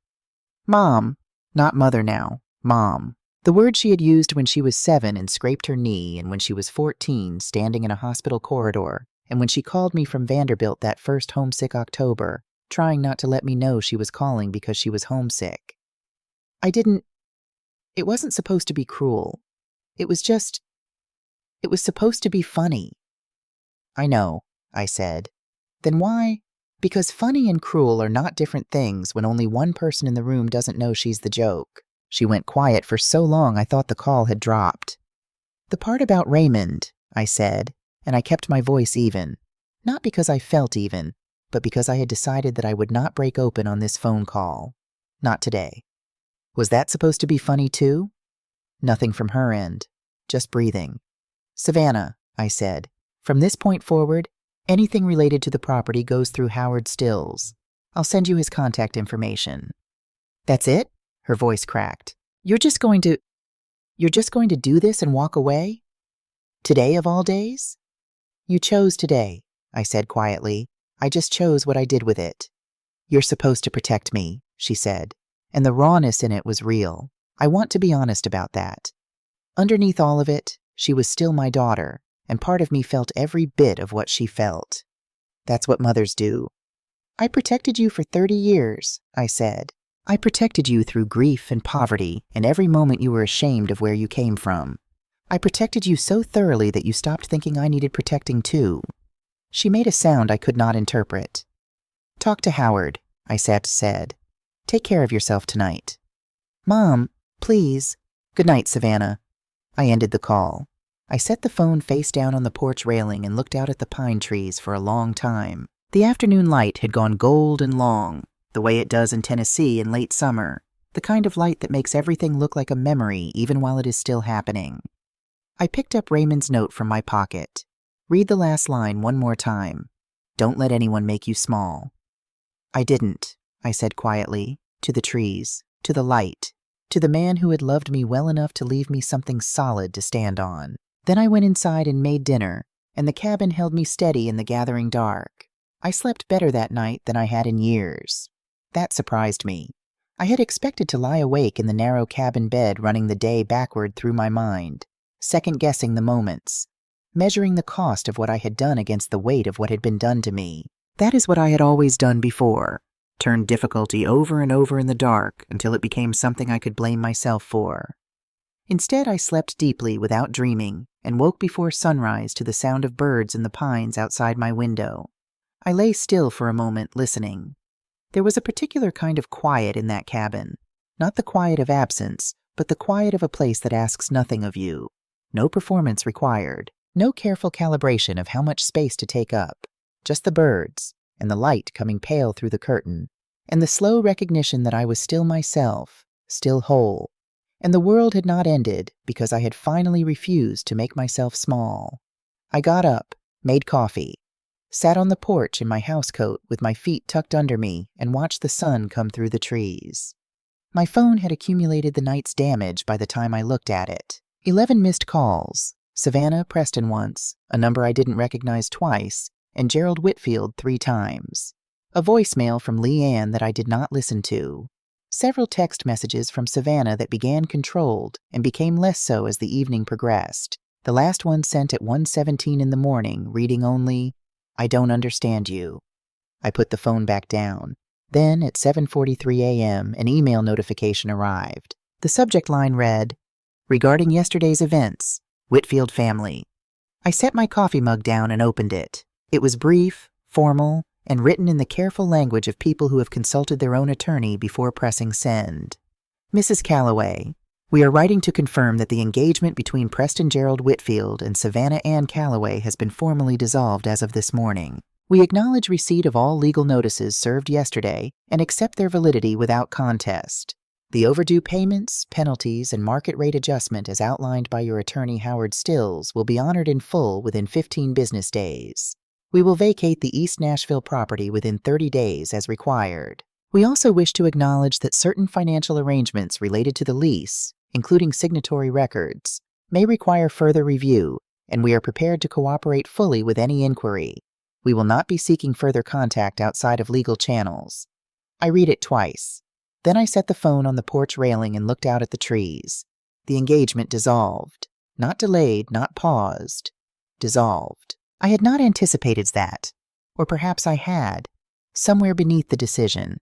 Mom. Not mother now. Mom. The word she had used when she was 7 and scraped her knee, and when she was 14, standing in a hospital corridor, and when she called me from Vanderbilt that first homesick October, trying not to let me know she was calling because she was homesick. It wasn't supposed to be cruel. It was supposed to be funny. I know, I said. Then why? Because funny and cruel are not different things when only one person in the room doesn't know she's the joke. She went quiet for so long I thought the call had dropped. The part about Raymond, I said, and I kept my voice even. Not because I felt even, but because I had decided that I would not break open on this phone call. Not today. Was that supposed to be funny too? Nothing from her end. Just breathing. Savannah, I said, from this point forward, anything related to the property goes through Howard Stills. I'll send you his contact information. That's it? Her voice cracked. You're just going to do this and walk away? Today of all days? You chose today, I said quietly. I just chose what I did with it. You're supposed to protect me, she said, and the rawness in it was real. I want to be honest about that. Underneath all of it, she was still my daughter, and part of me felt every bit of what she felt. That's what mothers do. I protected you for 30 years, I said. I protected you through grief and poverty and every moment you were ashamed of where you came from. I protected you so thoroughly that you stopped thinking I needed protecting too. She made a sound I could not interpret. Talk to Howard, I said. Take care of yourself tonight. Mom, please. Good night, Savannah. I ended the call. I set the phone face down on the porch railing and looked out at the pine trees for a long time. The afternoon light had gone gold and long, the way it does in Tennessee in late summer, the kind of light that makes everything look like a memory even while it is still happening. I picked up Raymond's note from my pocket. Read the last line one more time. Don't let anyone make you small. I didn't, I said quietly, to the trees, to the light, to the man who had loved me well enough to leave me something solid to stand on. Then I went inside and made dinner, and the cabin held me steady in the gathering dark. I slept better that night than I had in years. That surprised me. I had expected to lie awake in the narrow cabin bed running the day backward through my mind, second-guessing the moments, measuring the cost of what I had done against the weight of what had been done to me. That is what I had always done before, turned difficulty over and over in the dark until it became something I could blame myself for. Instead, I slept deeply without dreaming and woke before sunrise to the sound of birds in the pines outside my window. I lay still for a moment, listening. There was a particular kind of quiet in that cabin, not the quiet of absence, but the quiet of a place that asks nothing of you. No performance required, no careful calibration of how much space to take up, just the birds, and the light coming pale through the curtain, and the slow recognition that I was still myself, still whole, and the world had not ended because I had finally refused to make myself small. I got up, made coffee, sat on the porch in my housecoat with my feet tucked under me and watched the sun come through the trees. My phone had accumulated the night's damage by the time I looked at it. 11 missed calls. Savannah Preston once, a number I didn't recognize twice, and Gerald Whitfield 3 times. A voicemail from Leanne that I did not listen to. Several text messages from Savannah that began controlled and became less so as the evening progressed. The last one sent at 1:17 in the morning, reading only, I don't understand you. I put the phone back down. Then, at 7:43 a.m., an email notification arrived. The subject line read, Regarding yesterday's events, Whitfield family. I set my coffee mug down and opened it. It was brief, formal, and written in the careful language of people who have consulted their own attorney before pressing send. Mrs. Calloway, we are writing to confirm that the engagement between Preston Gerald Whitfield and Savannah Ann Calloway has been formally dissolved as of this morning. We acknowledge receipt of all legal notices served yesterday and accept their validity without contest. The overdue payments, penalties, and market rate adjustment as outlined by your attorney Howard Stills will be honored in full within 15 business days. We will vacate the East Nashville property within 30 days as required. We also wish to acknowledge that certain financial arrangements related to the lease, including signatory records, may require further review, and we are prepared to cooperate fully with any inquiry. We will not be seeking further contact outside of legal channels. I read it twice. Then I set the phone on the porch railing and looked out at the trees. The engagement dissolved. Not delayed, not paused. Dissolved. I had not anticipated that, or perhaps I had, somewhere beneath the decision,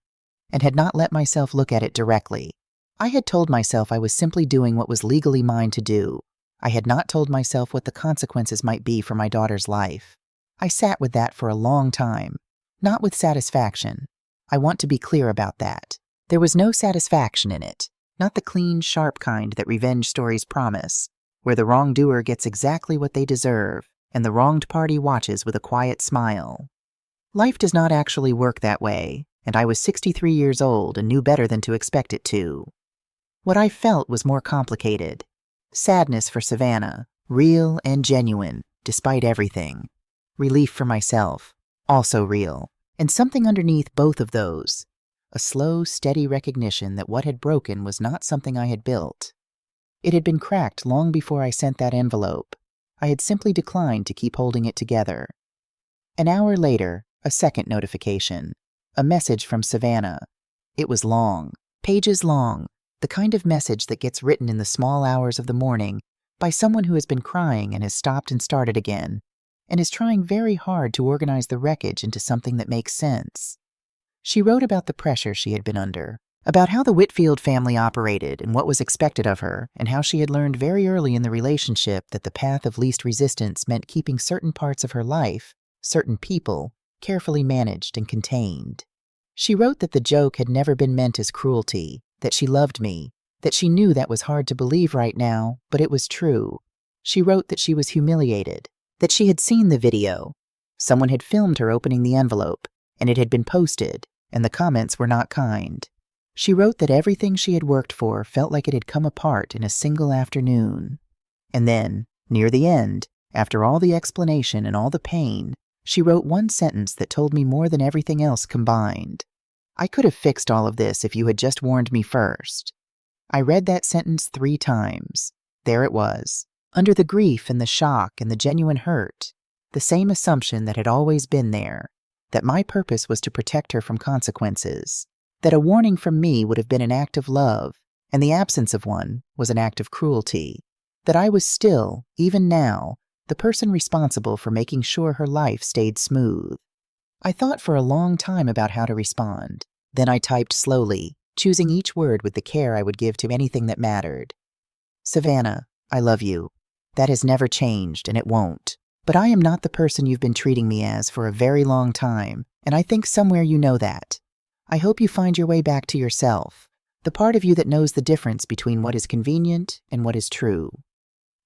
and had not let myself look at it directly. I had told myself I was simply doing what was legally mine to do. I had not told myself what the consequences might be for my daughter's life. I sat with that for a long time, not with satisfaction. I want to be clear about that. There was no satisfaction in it, not the clean, sharp kind that revenge stories promise, where the wrongdoer gets exactly what they deserve and the wronged party watches with a quiet smile. Life does not actually work that way, and I was 63 years old and knew better than to expect it to. What I felt was more complicated. Sadness for Savannah, real and genuine, despite everything. Relief for myself, also real, and something underneath both of those. A slow, steady recognition that what had broken was not something I had built. It had been cracked long before I sent that envelope. I had simply declined to keep holding it together. An hour later, a second notification. A message from Savannah. It was long, pages long, the kind of message that gets written in the small hours of the morning by someone who has been crying and has stopped and started again, and is trying very hard to organize the wreckage into something that makes sense. She wrote about the pressure she had been under, about how the Whitfield family operated and what was expected of her, and how she had learned very early in the relationship that the path of least resistance meant keeping certain parts of her life, certain people, carefully managed and contained. She wrote that the joke had never been meant as cruelty, that she loved me, that she knew that was hard to believe right now, but it was true. She wrote that she was humiliated, that she had seen the video. Someone had filmed her opening the envelope, and it had been posted, and the comments were not kind. She wrote that everything she had worked for felt like it had come apart in a single afternoon. And then, near the end, after all the explanation and all the pain, she wrote one sentence that told me more than everything else combined. I could have fixed all of this if you had just warned me first. I read that sentence 3 times. There it was, under the grief and the shock and the genuine hurt, the same assumption that had always been there, that my purpose was to protect her from consequences, that a warning from me would have been an act of love, and the absence of one was an act of cruelty, that I was still, even now, the person responsible for making sure her life stayed smooth. I thought for a long time about how to respond. Then I typed slowly, choosing each word with the care I would give to anything that mattered. Savannah, I love you. That has never changed, and it won't. But I am not the person you've been treating me as for a very long time, and I think somewhere you know that. I hope you find your way back to yourself, the part of you that knows the difference between what is convenient and what is true.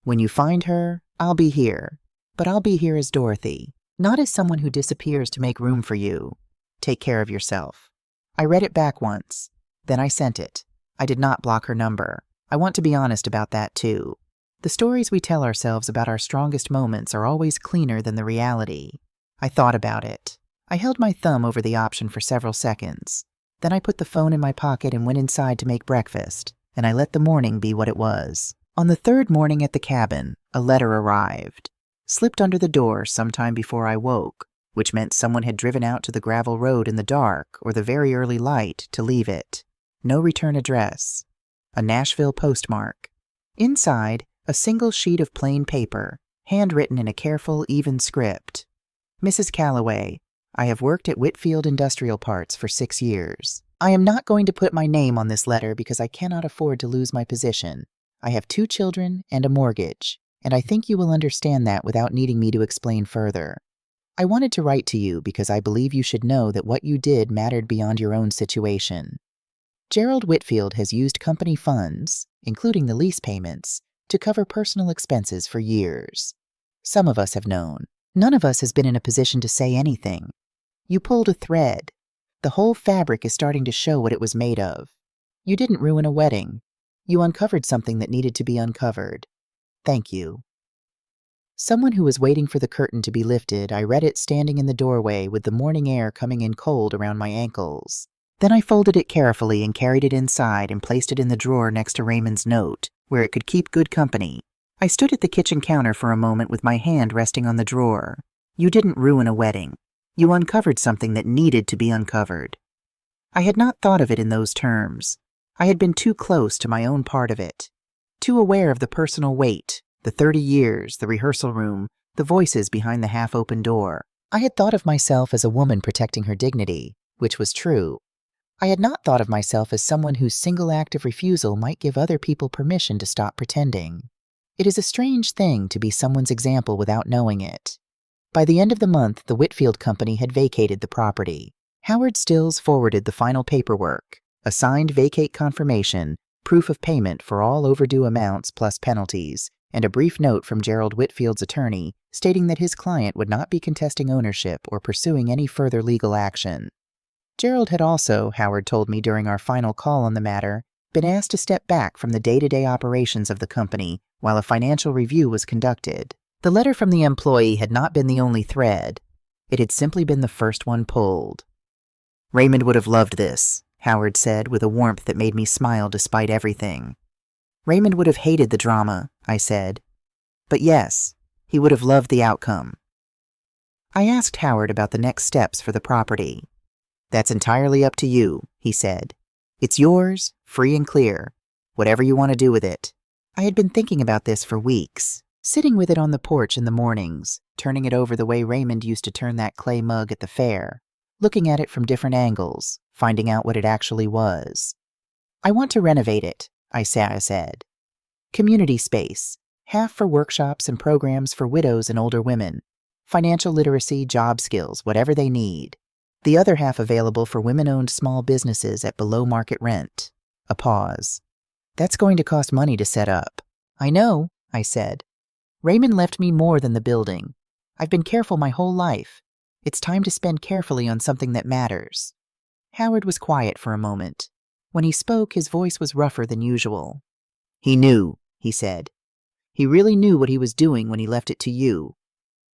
When you find her, I'll be here, but I'll be here as Dorothy, not as someone who disappears to make room for you. Take care of yourself. I read it back once. Then I sent it. I did not block her number. I want to be honest about that, too. The stories we tell ourselves about our strongest moments are always cleaner than the reality. I thought about it. I held my thumb over the option for several seconds. Then I put the phone in my pocket and went inside to make breakfast, and I let the morning be what it was. On the 3rd morning at the cabin, a letter arrived. Slipped under the door sometime before I woke, which meant someone had driven out to the gravel road in the dark or the very early light to leave it. No return address. A Nashville postmark. Inside, a single sheet of plain paper, handwritten in a careful, even script. Mrs. Calloway, I have worked at Whitfield Industrial Parts for 6 years. I am not going to put my name on this letter because I cannot afford to lose my position. I have 2 children and a mortgage, and I think you will understand that without needing me to explain further. I wanted to write to you because I believe you should know that what you did mattered beyond your own situation. Gerald Whitfield has used company funds, including the lease payments, to cover personal expenses for years. Some of us have known. None of us has been in a position to say anything. You pulled a thread. The whole fabric is starting to show what it was made of. You didn't ruin a wedding. You uncovered something that needed to be uncovered. Thank you. Someone who was waiting for the curtain to be lifted, I read it standing in the doorway with the morning air coming in cold around my ankles. Then I folded it carefully and carried it inside and placed it in the drawer next to Raymond's note, where it could keep good company. I stood at the kitchen counter for a moment with my hand resting on the drawer. You didn't ruin a wedding. You uncovered something that needed to be uncovered. I had not thought of it in those terms. I had been too close to my own part of it, too aware of the personal weight, the 30 years, the rehearsal room, the voices behind the half-open door. I had thought of myself as a woman protecting her dignity, which was true. I had not thought of myself as someone whose single act of refusal might give other people permission to stop pretending. It is a strange thing to be someone's example without knowing it. By the end of the month, the Whitfield Company had vacated the property. Howard Stills forwarded the final paperwork, a signed vacate confirmation, proof of payment for all overdue amounts plus penalties, and a brief note from Gerald Whitfield's attorney stating that his client would not be contesting ownership or pursuing any further legal action. Gerald had also, Howard told me during our final call on the matter, been asked to step back from the day-to-day operations of the company while a financial review was conducted. The letter from the employee had not been the only thread. It had simply been the first one pulled. Raymond would have loved this, Howard said with a warmth that made me smile despite everything. Raymond would have hated the drama, I said. But yes, he would have loved the outcome. I asked Howard about the next steps for the property. That's entirely up to you, he said. It's yours, free and clear, whatever you want to do with it. I had been thinking about this for weeks, sitting with it on the porch in the mornings, turning it over the way Raymond used to turn that clay mug at the fair, looking at it from different angles, finding out what it actually was. I want to renovate it, I said. Community space, half for workshops and programs for widows and older women, financial literacy, job skills, whatever they need. The other half available for women-owned small businesses at below-market rent. A pause. That's going to cost money to set up. I know, I said. Raymond left me more than the building. I've been careful my whole life. It's time to spend carefully on something that matters. Howard was quiet for a moment. When he spoke, his voice was rougher than usual. He knew, he said. He really knew what he was doing when he left it to you.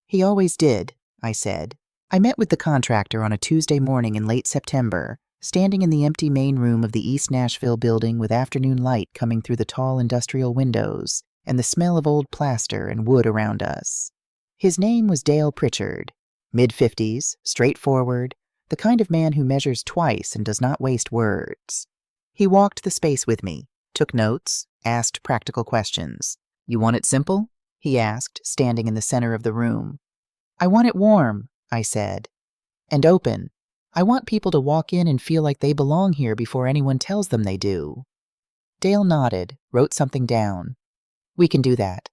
He always did, I said. I met with the contractor on a Tuesday morning in late September, standing in the empty main room of the East Nashville building with afternoon light coming through the tall industrial windows and the smell of old plaster and wood around us. His name was Dale Pritchard, mid-50s, straightforward, the kind of man who measures twice and does not waste words. He walked the space with me, took notes, asked practical questions. You want it simple? He asked, standing in the center of the room. I want it warm, I said. And open. I want people to walk in and feel like they belong here before anyone tells them they do. Dale nodded, wrote something down. We can do that.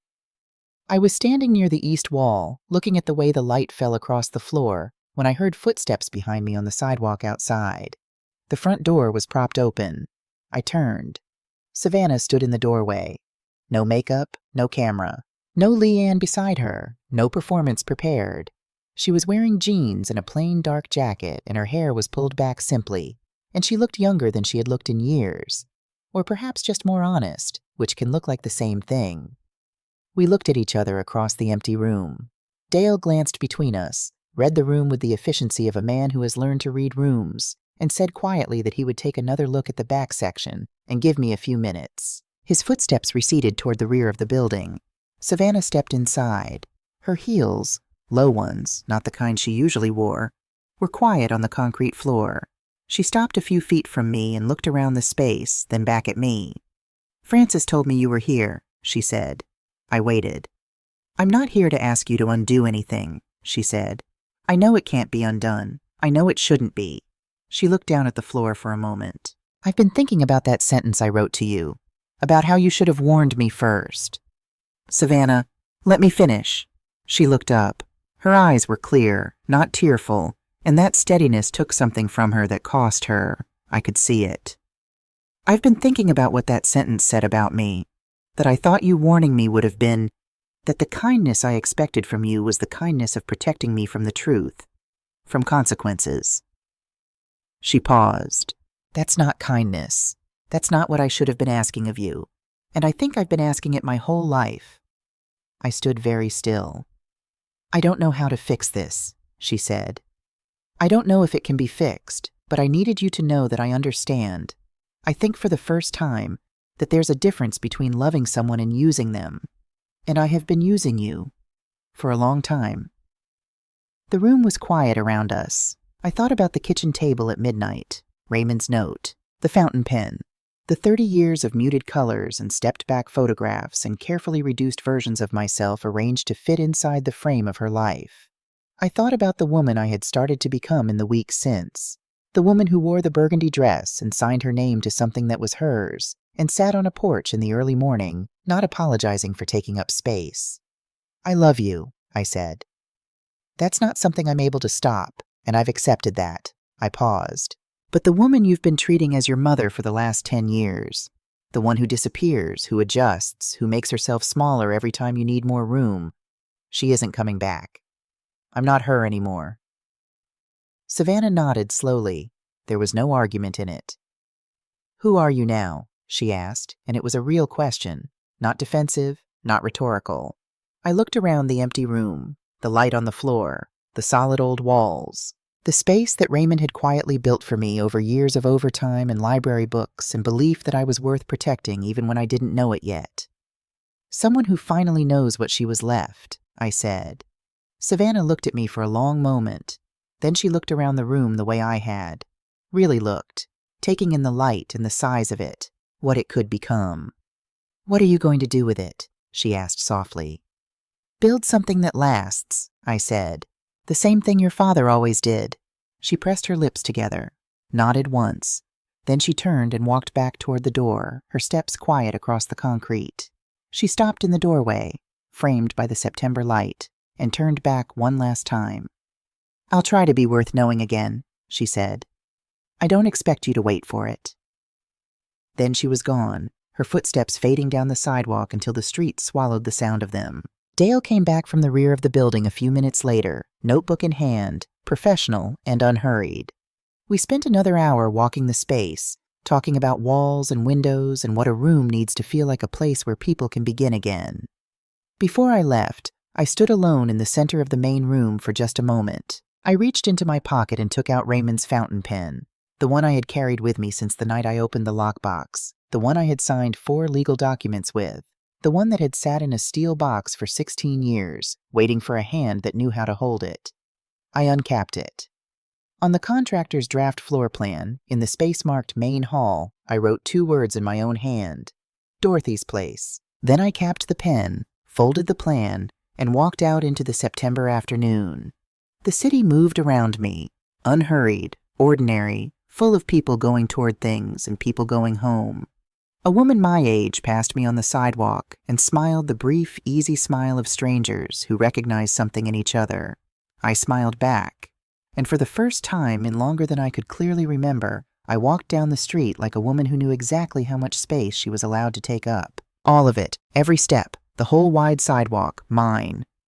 I was standing near the east wall, looking at the way the light fell across the floor, when I heard footsteps behind me on the sidewalk outside. The front door was propped open. I turned. Savannah stood in the doorway. No makeup, no camera. No Leanne beside her, no performance prepared. She was wearing jeans and a plain dark jacket, and her hair was pulled back simply, and she looked younger than she had looked in years, or perhaps just more honest, which can look like the same thing. We looked at each other across the empty room. Dale glanced between us, read the room with the efficiency of a man who has learned to read rooms, and said quietly that he would take another look at the back section and give me a few minutes. His footsteps receded toward the rear of the building. Savannah stepped inside. Her heels, low ones, not the kind she usually wore, were quiet on the concrete floor. She stopped a few feet from me and looked around the space, then back at me. Frances told me you were here, she said. I waited. I'm not here to ask you to undo anything, she said. I know it can't be undone. I know it shouldn't be. She looked down at the floor for a moment. I've been thinking about that sentence I wrote to you, about how you should have warned me first. Savannah, let me finish. She looked up. Her eyes were clear, not tearful, and that steadiness took something from her that cost her. I could see it. I've been thinking about what that sentence said about me, that I thought you warning me would have been that the kindness I expected from you was the kindness of protecting me from the truth, from consequences. She paused. That's not kindness. That's not what I should have been asking of you, and I think I've been asking it my whole life. I stood very still. I don't know how to fix this, she said. I don't know if it can be fixed, but I needed you to know that I understand. I think for the first time that there's a difference between loving someone and using them. And I have been using you for a long time. The room was quiet around us. I thought about the kitchen table at midnight, Raymond's note, the fountain pen, the 30 years of muted colors and stepped-back photographs and carefully reduced versions of myself arranged to fit inside the frame of her life. I thought about the woman I had started to become in the weeks since, the woman who wore the burgundy dress and signed her name to something that was hers, and sat on a porch in the early morning, not apologizing for taking up space. I love you, I said. That's not something I'm able to stop, and I've accepted that. I paused. But the woman you've been treating as your mother for the last 10 years, the one who disappears, who adjusts, who makes herself smaller every time you need more room, she isn't coming back. I'm not her anymore. Savannah nodded slowly. There was no argument in it. Who are you now? She asked, and it was a real question, not defensive, not rhetorical. I looked around the empty room, the light on the floor, the solid old walls, the space that Raymond had quietly built for me over years of overtime and library books and belief that I was worth protecting even when I didn't know it yet. Someone who finally knows what she was left, I said. Savannah looked at me for a long moment. Then she looked around the room the way I had. Really looked, taking in the light and the size of it, what it could become. What are you going to do with it? She asked softly. Build something that lasts, I said. The same thing your father always did. She pressed her lips together, nodded once. Then she turned and walked back toward the door, her steps quiet across the concrete. She stopped in the doorway, framed by the September light, and turned back one last time. I'll try to be worth knowing again, she said. I don't expect you to wait for it. Then she was gone, her footsteps fading down the sidewalk until the street swallowed the sound of them. Dale came back from the rear of the building a few minutes later, notebook in hand, professional and unhurried. We spent another hour walking the space, talking about walls and windows and what a room needs to feel like a place where people can begin again. Before I left, I stood alone in the center of the main room for just a moment. I reached into my pocket and took out Raymond's fountain pen, the one I had carried with me since the night I opened the lockbox, the one I had signed 4 legal documents with, the one that had sat in a steel box for 16 years, waiting for a hand that knew how to hold it. I uncapped it. On the contractor's draft floor plan, in the space marked main hall, I wrote 2 words in my own hand. Dorothy's place. Then I capped the pen, folded the plan, and walked out into the September afternoon. The city moved around me, unhurried, ordinary, full of people going toward things and people going home. A woman my age passed me on the sidewalk and smiled the brief, easy smile of strangers who recognize something in each other. I smiled back, and for the first time in longer than I could clearly remember, I walked down the street like a woman who knew exactly how much space she was allowed to take up. All of it, every step, the whole wide sidewalk, mine,